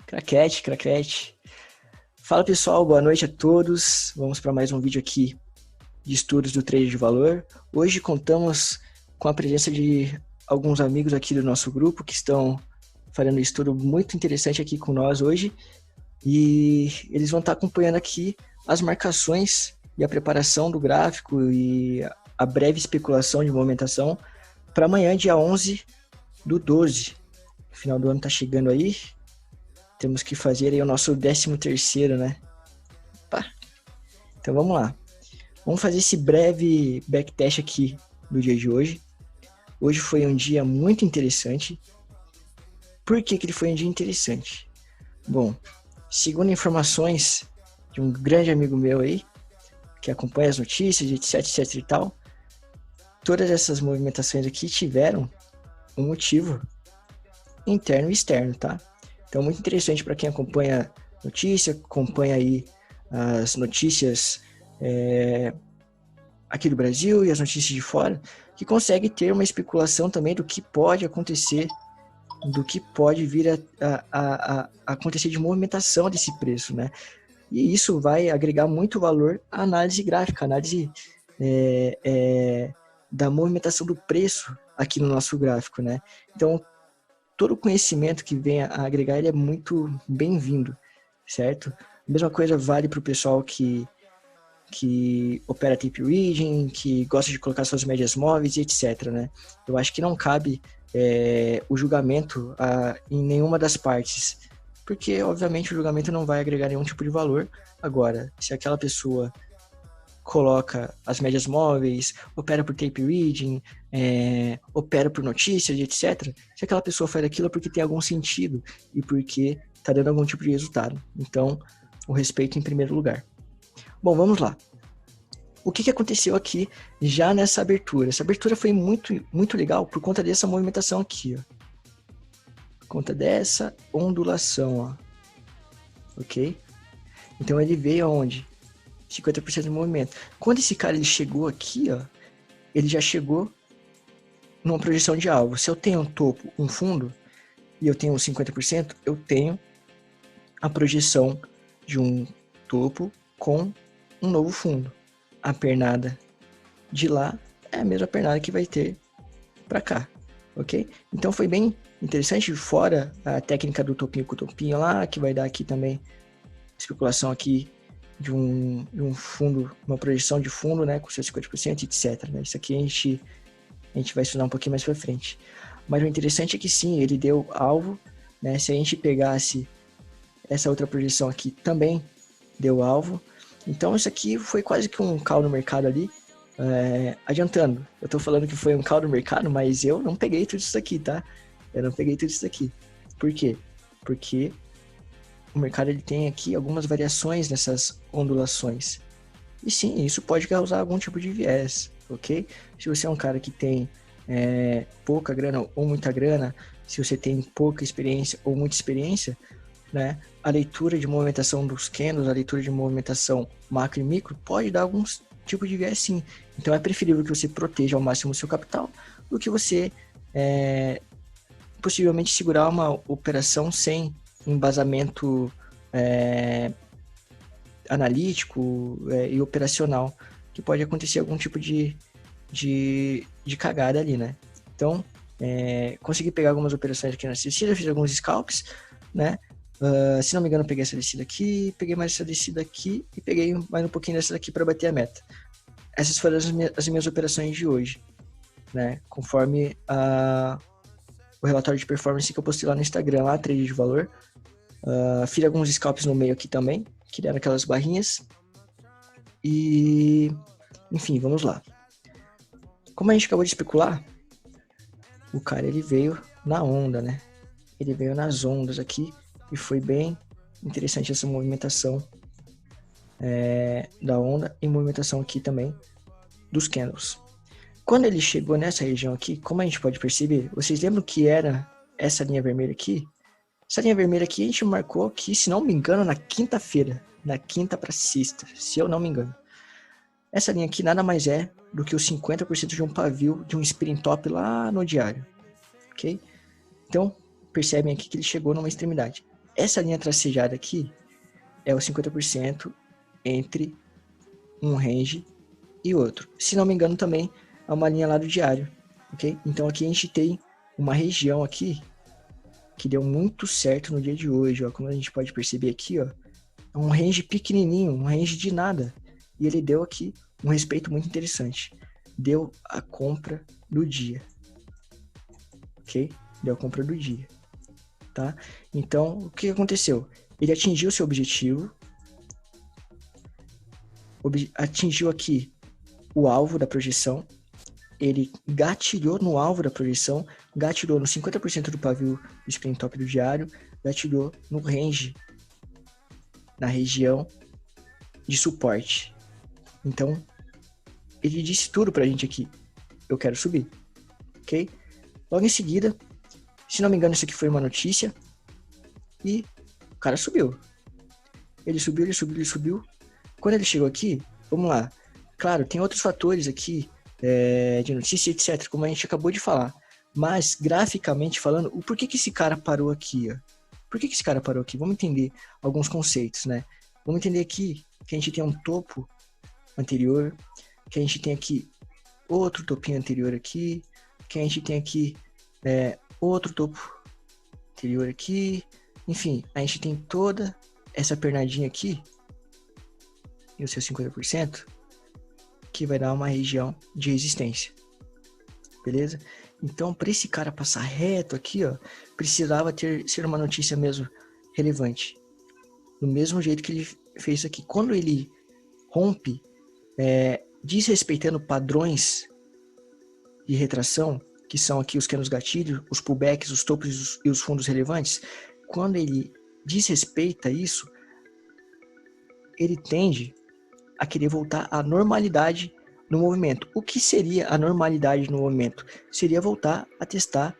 Craquete, craquete. Fala pessoal, boa noite a todos. Vamos para mais um vídeo aqui de estudos do trade de valor. Hoje contamos com a presença de alguns amigos aqui do nosso grupo que estão fazendo um estudo muito interessante aqui com nós hoje. E eles vão estar acompanhando aqui as marcações e a preparação do gráfico e a breve especulação de movimentação para amanhã, dia 11/12. O final do ano está chegando aí. Temos que fazer aí o nosso 13º, né? Opa. Então vamos lá. Vamos fazer esse breve backtest aqui do dia de hoje. Hoje foi um dia muito interessante. Por que ele foi um dia interessante? Bom, segundo informações de um grande amigo meu aí, que acompanha as notícias, etc e tal, todas essas movimentações aqui tiveram um motivo interno e externo, tá? Então, muito interessante para quem acompanha notícia, acompanha aí as notícias aqui do Brasil e as notícias de fora, que consegue ter uma especulação também do que pode acontecer, do que pode vir a acontecer de movimentação desse preço, né? E isso vai agregar muito valor à análise gráfica, análise da movimentação do preço aqui no nosso gráfico, né? Então, todo o conhecimento que vem a agregar, ele é muito bem-vindo, certo? A mesma coisa vale para o pessoal que opera tape reading, que gosta de colocar suas médias móveis e etc, né? Eu acho que não cabe o julgamento em nenhuma das partes, porque, obviamente, o julgamento não vai agregar nenhum tipo de valor. Agora, se aquela pessoa coloca as médias móveis, opera por tape reading, opera por notícias, etc. Se aquela pessoa faz aquilo é porque tem algum sentido e porque está dando algum tipo de resultado. Então, o respeito em primeiro lugar. Bom, vamos lá. O que aconteceu aqui já nessa abertura? Essa abertura foi muito, muito legal por conta dessa movimentação aqui, ó. Por conta dessa ondulação, ó. Ok? Então, ele veio aonde? 50% de movimento. Quando esse cara ele chegou aqui, ó, ele já chegou numa projeção de alvo. Se eu tenho um topo, um fundo, e eu tenho 50%, eu tenho a projeção de um topo com um novo fundo. A pernada de lá é a mesma pernada que vai ter para cá, ok? Então foi bem interessante, fora a técnica do topinho com topinho lá, que vai dar aqui também especulação aqui de um fundo, uma projeção de fundo, né, com seus 50%, etc. Né? Isso aqui a gente vai estudar um pouquinho mais para frente. Mas o interessante é que sim, ele deu alvo, né? Se a gente pegasse essa outra projeção aqui, também deu alvo. Então isso aqui foi quase que um call no mercado ali. Adiantando, eu tô falando que foi um call no mercado, mas eu não peguei tudo isso aqui, tá? Eu não peguei tudo isso aqui. Por quê? Porque o mercado ele tem aqui algumas variações nessas ondulações. E sim, isso pode causar algum tipo de viés, ok? Se você é um cara que tem pouca grana ou muita grana, se você tem pouca experiência ou muita experiência, né? A leitura de movimentação dos candles, a leitura de movimentação macro e micro pode dar alguns tipos de viés sim. Então é preferível que você proteja ao máximo o seu capital do que você possivelmente segurar uma operação sem embasamento analítico e operacional, que pode acontecer algum tipo de cagada ali, né? Então, consegui pegar algumas operações aqui na descida, fiz alguns scalps, né? Se não me engano, peguei essa descida aqui, peguei mais essa descida aqui e peguei mais um pouquinho dessa daqui para bater a meta. Essas foram as minhas operações de hoje, né? Conforme o relatório de performance que eu postei lá no Instagram, lá, trade de valor. Fiz alguns scalps no meio aqui também, que deram aquelas barrinhas. E, enfim, vamos lá. Como a gente acabou de especular, o cara ele veio na onda, né? Ele veio nas ondas aqui e foi bem interessante essa movimentação da onda e movimentação aqui também dos candles. Quando ele chegou nessa região aqui, como a gente pode perceber, vocês lembram que era essa linha vermelha aqui? Essa linha vermelha aqui a gente marcou aqui, se não me engano, na quinta-feira, na quinta para sexta, se eu não me engano. Essa linha aqui nada mais é do que os 50% de um pavio de um spinning top lá no diário, ok? Então, percebem aqui que ele chegou numa extremidade. Essa linha tracejada aqui é o 50% entre um range e outro. Se não me engano também é uma linha lá do diário, ok? Então aqui a gente tem uma região aqui que deu muito certo no dia de hoje, ó. Como a gente pode perceber aqui, ó, é um range pequenininho, um range de nada. E ele deu aqui um respeito muito interessante. Deu a compra do dia, ok? Deu a compra do dia, tá? Então, o que aconteceu? Ele atingiu seu objetivo, atingiu aqui o alvo da projeção, ele gatilhou no alvo da projeção, gatilhou no 50% do pavio do spin top do diário, gatilhou no range, na região de suporte. Então, ele disse tudo pra gente aqui. Eu quero subir, ok? Logo em seguida, se não me engano, isso aqui foi uma notícia, e o cara subiu. Ele subiu, ele subiu, ele subiu. Quando ele chegou aqui, vamos lá. Claro, tem outros fatores aqui, de notícia, etc., como a gente acabou de falar. Mas, graficamente falando, o porquê que esse cara parou aqui, ó? Por que esse cara parou aqui? Vamos entender alguns conceitos, né? Vamos entender aqui que a gente tem um topo anterior, que a gente tem aqui outro topinho anterior aqui, que a gente tem aqui outro topo anterior aqui. Enfim, a gente tem toda essa pernadinha aqui, e o seu 50%, que vai dar uma região de resistência. Beleza? Então, para esse cara passar reto aqui, ó, precisava ser uma notícia mesmo relevante. Do mesmo jeito que ele fez aqui. Quando ele rompe, desrespeitando padrões de retração, que são aqui os candles gatilhos, os pullbacks, os topos e os fundos relevantes, quando ele desrespeita isso, ele tende a querer voltar à normalidade no movimento. O que seria a normalidade no movimento? Seria voltar a testar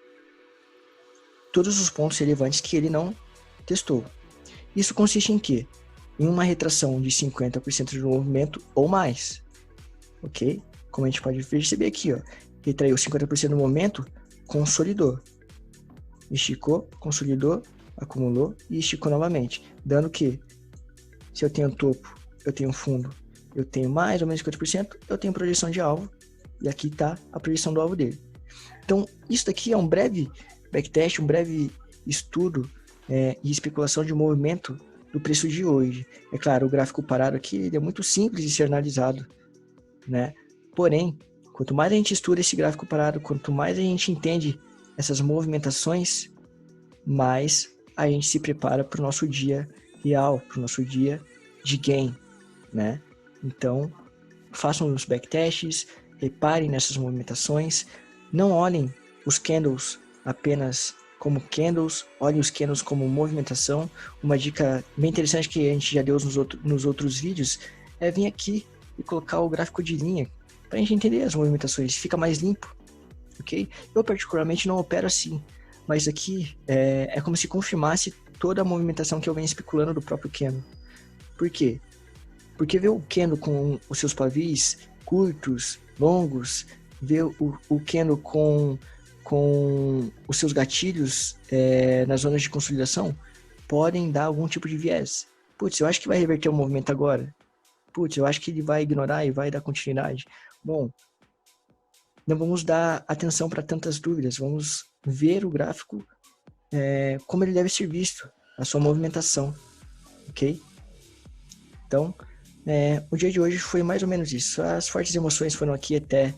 todos os pontos relevantes que ele não testou. Isso consiste em quê? Em uma retração de 50% do movimento ou mais. Ok? Como a gente pode perceber aqui, ó, retraiu 50% do movimento, consolidou. Esticou, consolidou, acumulou e esticou novamente. Dando que, se eu tenho topo, eu tenho fundo, eu tenho mais ou menos 50%, eu tenho projeção de alvo, e aqui está a projeção do alvo dele. Então, isso daqui é um breve backtest, um breve estudo e especulação de movimento do preço de hoje. É claro, o gráfico parado aqui ele é muito simples de ser analisado, né? Porém, quanto mais a gente estuda esse gráfico parado, quanto mais a gente entende essas movimentações, mais a gente se prepara para o nosso dia real, para o nosso dia de gain, né? Então, façam os backtests, reparem nessas movimentações, não olhem os candles apenas como candles, olhem os candles como movimentação. Uma dica bem interessante que a gente já deu nos outros vídeos é vir aqui e colocar o gráfico de linha para a gente entender as movimentações, fica mais limpo, ok? Eu particularmente não opero assim, mas aqui é como se confirmasse toda a movimentação que eu venho especulando do próprio candle. Por quê? Porque ver o candle com os seus pavis curtos, longos, ver o candle com os seus gatilhos nas zonas de consolidação, podem dar algum tipo de viés. Putz, eu acho que vai reverter o movimento agora. Putz, eu acho que ele vai ignorar e vai dar continuidade. Bom, não vamos dar atenção para tantas dúvidas, vamos ver o gráfico como ele deve ser visto, a sua movimentação, ok? Então, o dia de hoje foi mais ou menos isso. As fortes emoções foram aqui até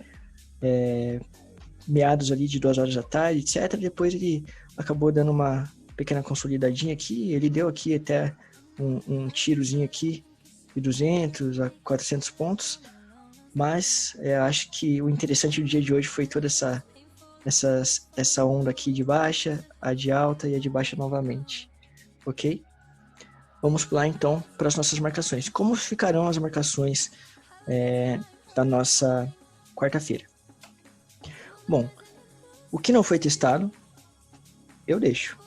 meados ali de 2 horas da tarde, etc. Depois ele acabou dando uma pequena consolidadinha aqui, ele deu aqui até um tirozinho aqui de 200 a 400 pontos, mas acho que o interessante do dia de hoje foi toda essa onda aqui de baixa, a de alta e a de baixa novamente, ok? Vamos pular então para as nossas marcações. Como ficarão as marcações da nossa quarta-feira? Bom, o que não foi testado, eu deixo.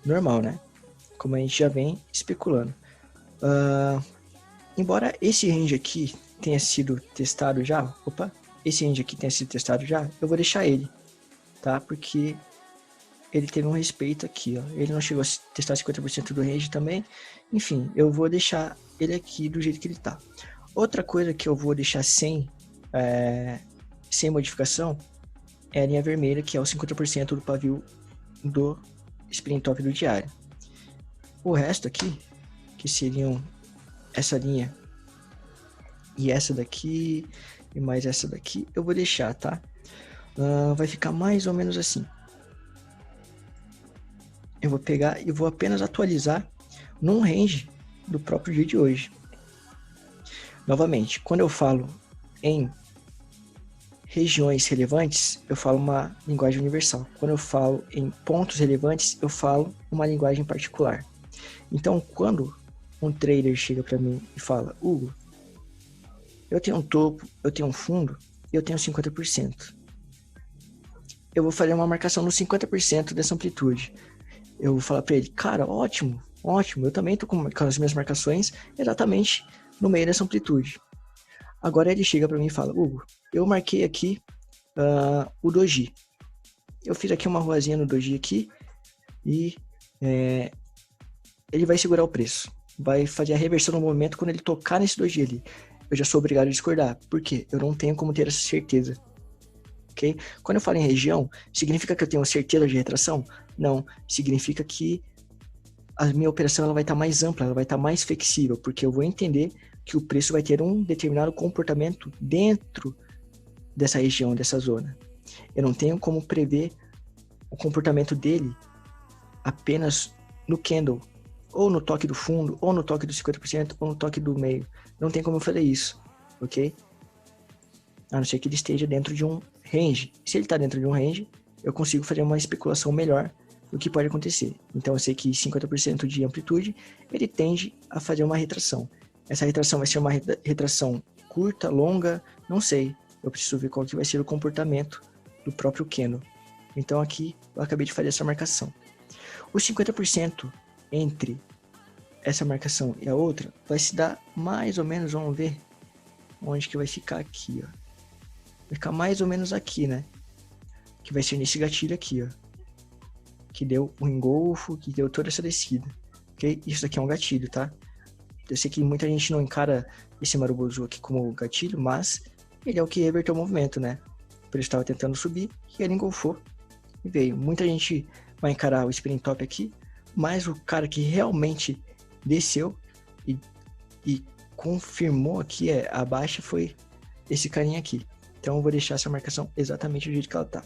Normal, né? Como a gente já vem especulando. Embora esse range aqui tenha sido testado já, eu vou deixar ele, tá? Porque ele teve um respeito aqui, ó. Ele não chegou a testar 50% do range também. Enfim, eu vou deixar ele aqui do jeito que ele tá. Outra coisa que eu vou deixar sem modificação é a linha vermelha, que é o 50% do pavio do Spring Top do diário. O resto aqui, que seriam essa linha e essa daqui e mais essa daqui, eu vou deixar, tá? Vai ficar mais ou menos assim. Eu vou pegar e vou apenas atualizar num range do próprio dia de hoje. Novamente, quando eu falo em regiões relevantes, eu falo uma linguagem universal. Quando eu falo em pontos relevantes, eu falo uma linguagem particular. Então, quando um trader chega para mim e fala, Hugo, eu tenho um topo, eu tenho um fundo, eu tenho 50%. Eu vou fazer uma marcação no 50% dessa amplitude. Eu vou falar para ele, cara, ótimo, eu também tô com as minhas marcações exatamente no meio dessa amplitude. Agora ele chega para mim e fala, Hugo, eu marquei aqui o doji. Eu fiz aqui uma ruazinha no doji aqui e ele vai segurar o preço. Vai fazer a reversão no momento quando ele tocar nesse doji ali. Eu já sou obrigado a discordar. Por quê? Eu não tenho como ter essa certeza. Okay? Quando eu falo em região, significa que eu tenho certeza de retração? Não. Significa que a minha operação ela vai estar mais ampla, ela vai estar mais flexível, porque eu vou entender que o preço vai ter um determinado comportamento dentro dessa região, dessa zona. Eu não tenho como prever o comportamento dele apenas no candle, ou no toque do fundo, ou no toque do 50%, ou no toque do meio. Não tem como eu fazer isso, ok? A não ser que ele esteja dentro de um range. Se ele está dentro de um range, eu consigo fazer uma especulação melhor do que pode acontecer. Então eu sei que 50% de amplitude, ele tende a fazer uma retração. Essa retração vai ser uma retração curta, longa, não sei. Eu preciso ver qual que vai ser o comportamento do próprio candle. Então aqui eu acabei de fazer essa marcação. Os 50% entre essa marcação e a outra vai se dar mais ou menos, vamos ver onde que vai ficar aqui, ó. Vai ficar mais ou menos aqui, né? Que vai ser nesse gatilho aqui, ó. Que deu o engolfo, que deu toda essa descida. Ok? Isso aqui é um gatilho, tá? Eu sei que muita gente não encara esse Marubozu aqui como gatilho, mas ele é o que reverteu o movimento, né? Ele estava tentando subir e ele engolfou e veio. Muita gente vai encarar o Spring Top aqui, mas o cara que realmente desceu e confirmou aqui a baixa foi esse carinha aqui. Então eu vou deixar essa marcação exatamente do jeito que ela tá.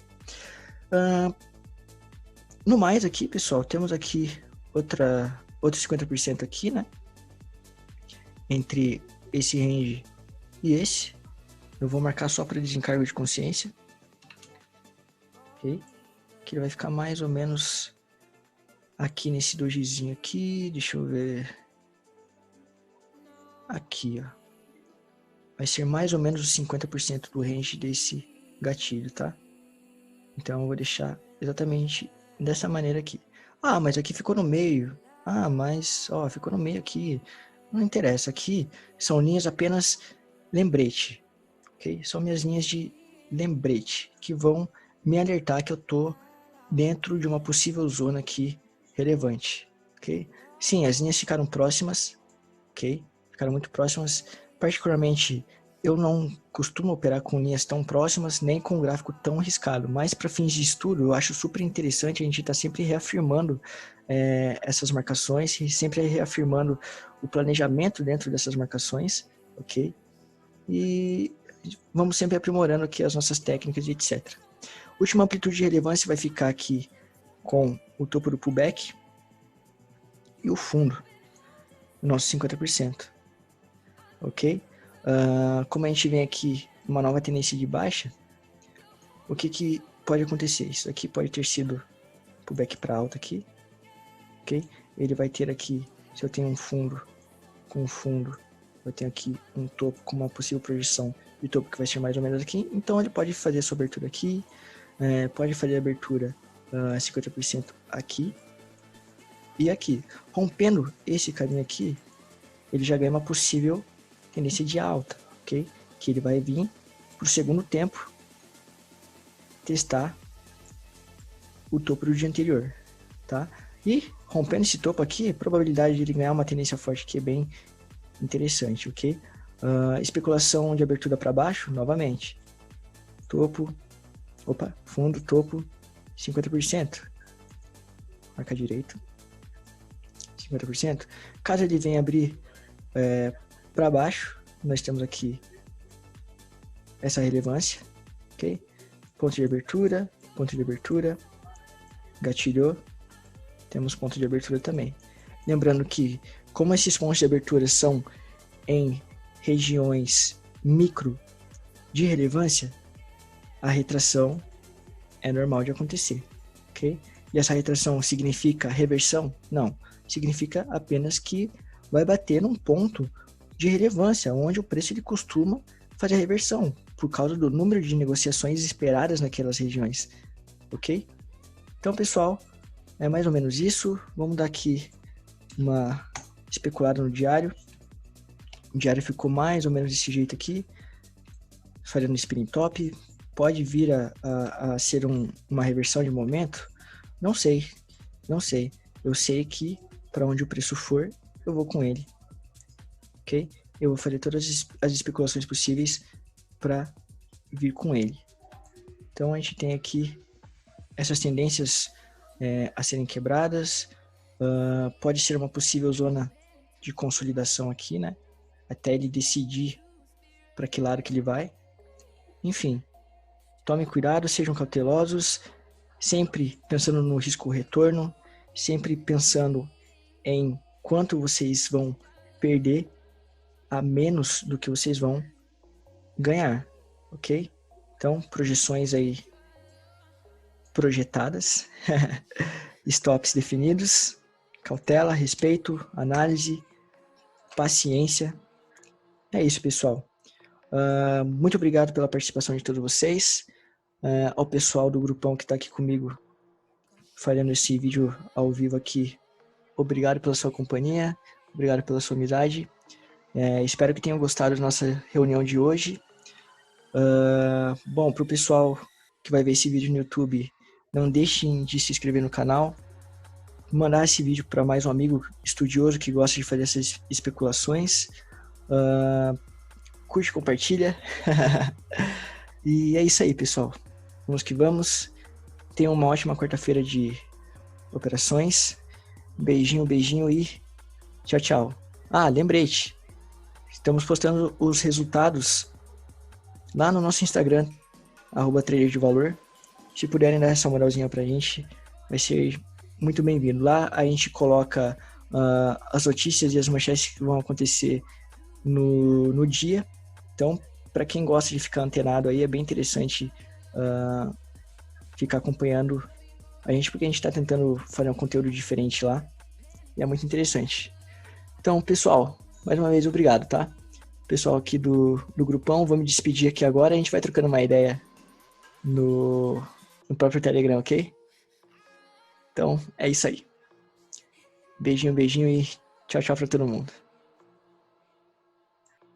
No mais aqui, pessoal, temos aqui outro 50% aqui, né? Entre esse range e esse. Eu vou marcar só para desencargo de consciência. Ok? Que ele vai ficar mais ou menos aqui nesse dojizinho aqui. Deixa eu ver. Aqui, ó. Vai ser mais ou menos os 50% do range desse gatilho, tá? Então eu vou deixar exatamente dessa maneira aqui. Ah, mas aqui ficou no meio. Ah, mas, ó, ficou no meio aqui. Não interessa, aqui são linhas apenas lembrete, ok? São minhas linhas de lembrete que vão me alertar que eu tô dentro de uma possível zona aqui relevante, ok? Sim, as linhas ficaram próximas, ok? Ficaram muito próximas. Particularmente, eu não costumo operar com linhas tão próximas, nem com um gráfico tão arriscado, mas para fins de estudo, eu acho super interessante a gente estar sempre reafirmando essas marcações, e sempre reafirmando o planejamento dentro dessas marcações, ok? E vamos sempre aprimorando aqui as nossas técnicas e etc. Última amplitude de relevância vai ficar aqui com o topo do pullback e o fundo, o nosso 50%, ok? Como a gente vem aqui uma nova tendência de baixa, o que pode acontecer? Isso aqui pode ter sido pullback para alta aqui, ok? Ele vai ter aqui, se eu tenho um fundo com fundo, eu tenho aqui um topo com uma possível projeção de topo que vai ser mais ou menos aqui, então ele pode fazer a sua abertura aqui, pode fazer a abertura 50% aqui e aqui. Rompendo esse caminho aqui, ele já ganha uma possível tendência de alta, ok? Que ele vai vir para o segundo tempo testar o topo do dia anterior, tá? E rompendo esse topo aqui, a probabilidade de ele ganhar uma tendência forte aqui é bem interessante, ok? Especulação de abertura para baixo, novamente. Topo, fundo, topo, 50%. Marca direito, 50%. Caso ele venha abrir para baixo, nós temos aqui essa relevância, ok? Ponto de abertura, gatilhou, temos ponto de abertura também. Lembrando que, como esses pontos de abertura são em regiões micro de relevância, a retração é normal de acontecer, ok? E essa retração significa reversão? Não, significa apenas que vai bater num ponto de relevância, onde o preço ele costuma fazer a reversão, por causa do número de negociações esperadas naquelas regiões, ok? Então, pessoal, é mais ou menos isso. Vamos dar aqui uma especulada no diário. O diário ficou mais ou menos desse jeito aqui, fazendo spinning top. Pode vir a ser uma reversão de momento? Não sei. Eu sei que para onde o preço for, eu vou com ele, ok? Eu vou fazer todas as especulações possíveis para vir com ele. Então a gente tem aqui essas tendências a serem quebradas. Pode ser uma possível zona de consolidação aqui, né? Até ele decidir para que lado que ele vai. Enfim, tomem cuidado, sejam cautelosos, sempre pensando no risco-retorno, sempre pensando em quanto vocês vão perder a menos do que vocês vão ganhar, ok? Então, projeções aí projetadas, stops definidos, cautela, respeito, análise, paciência. É isso, pessoal. Muito obrigado pela participação de todos vocês. Ao pessoal do grupão que está aqui comigo fazendo esse vídeo ao vivo aqui, obrigado pela sua companhia, obrigado pela sua amizade. Espero que tenham gostado da nossa reunião de hoje. Bom, para o pessoal que vai ver esse vídeo no YouTube, não deixem de se inscrever no canal, mandar esse vídeo para mais um amigo estudioso que gosta de fazer essas especulações. Curte, compartilha. E é isso aí, pessoal. Vamos que vamos. Tenham uma ótima quarta-feira de operações. Beijinho e tchau, tchau. Lembrete. Estamos postando os resultados lá no nosso Instagram, @traderdevalor. Se puderem dar essa moralzinha pra gente, vai ser muito bem-vindo. Lá a gente coloca as notícias e as manchetes que vão acontecer no dia. Então, para quem gosta de ficar antenado aí, é bem interessante ficar acompanhando a gente, porque a gente está tentando fazer um conteúdo diferente lá. E é muito interessante. Então, pessoal, mais uma vez, obrigado, tá? Pessoal aqui do grupão, vou me despedir aqui agora. A gente vai trocando uma ideia no próprio Telegram, ok? Então, é isso aí. Beijinho e tchau, tchau pra todo mundo.